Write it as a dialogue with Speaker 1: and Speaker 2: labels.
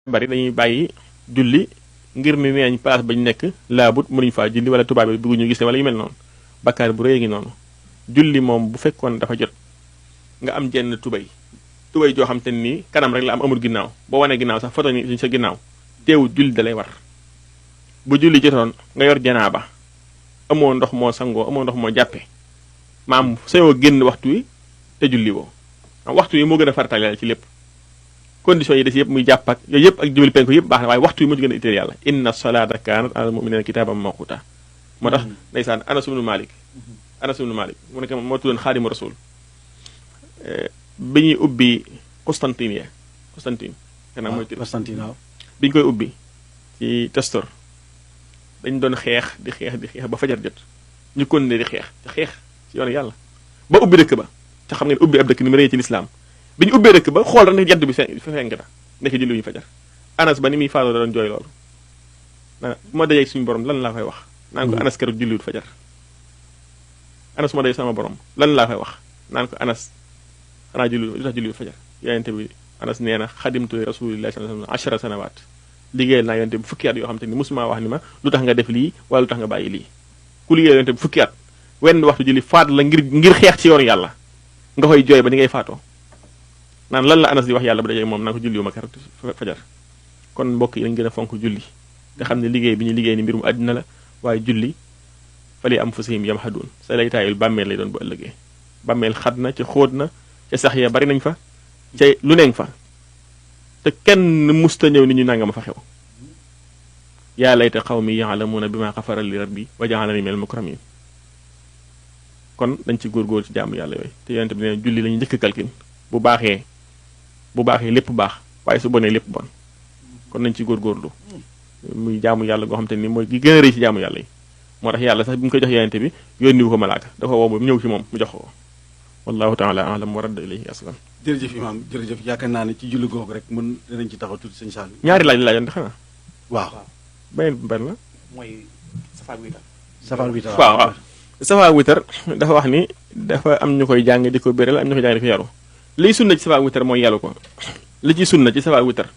Speaker 1: bari dañuy bàyyi julli ngir ni neeñ place bañ nekk laabut mënuñ faa julli wala tubaab bi bëgguñu gis wala yu mel noonu bakkaar bu rëy ngi noonu julli moom bu fekkoon dafa jot nga am jenn tubay joo xam te ni kanam rek la am amul ginnaaw boo wanee ginnaaw sax foto ni sa ginnaaw teewul julli da lay war bu julli jotoon nga yor janaaba amoo ndox moo sangoo amoo ndox moo jàppe maam sañoo génn waxtu wi te julli woo waxtu wi moo gën a farataal yàlla ci lépp conditions yi des yëpp muy jàpp ak yooyu yëpp ak jubal penku yëpp baax na waaye waxtu wi moo ci gën a itteel yàlla inna salata kanat alal mu'minina kitaban mawquta moo tax ndeysaan Anas ibnu Malik mu nekk moo tuddoon Xaadimu Rasul bi ñuy ubbi Constantine xanaa mooy
Speaker 2: Constantine waaw
Speaker 1: bi ñu koy ubbi ci Testor dañ doon xeex di xeex ba fajar jot ñu continuer di xeex ci yoonu yàlla ba ubbi dëkk ba te xam ngeen ubbi ab dëkk ni mu rëy ci lislaam bi ñu ubbee dëkk ba xool rek ne jant bi fenk na nekk julli wu ñu fajar Anas ba ni muy faatoo da doon jooy loolu bu ma dajee suñu borom lan laa koy wax naan ko Anas keroog julliwut fajar Anas bu ma dajee sama borom lan laa koy wax naan ko Anas xanaa lu tax julliwut fajar yonente bi Anas nee na xadimtu rasulillahi sallallahu alayhi wasallam 10 sanawaat liggéeyal naa yonente bi fukki at yoo xam te ni musuma wax ni ma lu tax nga def lii wala lu tax nga bàyyi lii ku liggéeyal yonente bi fukki at wenn waxtu julli faat la ngir xeex ci yoonu yàlla nga koy jooy ba ni ngay faatoo naan lan la Anas di wax yàlla bu dajee moom naan ko julli wu ma keroog fajar kon mbokk yi dañ gën a fonk julli te xam ne liggéey bi ñu liggéey ni mbirum àddina la waaye julli fali anfusihim yamhadun sa laytaayul bàmmeel lay doon bu ëllëgee bàmmeel xat na ca xóot na ca sax ya bari nañ fa ca lu neen fa te kenn musta ñëw ni ñu nanga ma fa xew yaa layta qawmi ya'lamuna bima xafara li rabbi wa ja'alani minal mukramin kon dañ ci góorgóor ci jaamu yàlla yooyu te yonente bi nee julli lañu njëkk calcul bu baaxee lépp baax waaye su bonee lépp bon kon nañ ci góorgóorlu muy jaamu yàlla goo xam te ni mooy gi gën a rëy ci jaamu yàlla yi moo tax yàlla sax bi mu koy jox yonente bi yónniwu ko malaaka dafa woo mu ñëw ci moom mu jox ko wallahu taala alam wa radda ilayhi aslam
Speaker 2: jërëjëf imaam jërëjëf yaakaar naa ne ci julli googu rek mën dinañ ci taxaw tuuti sëñ Saliou
Speaker 1: ñaari laaj la laajoon xanaa
Speaker 2: waaw
Speaker 1: beneen ban la
Speaker 3: mooy safaar witar
Speaker 1: waaw safaar witar dafa wax ni dafa am ñu koy jàng di ko béral am ñu koy jàng di ko yaru liy sunna ci safaar witar mooy yalu ko li ci sunna ci safaar witar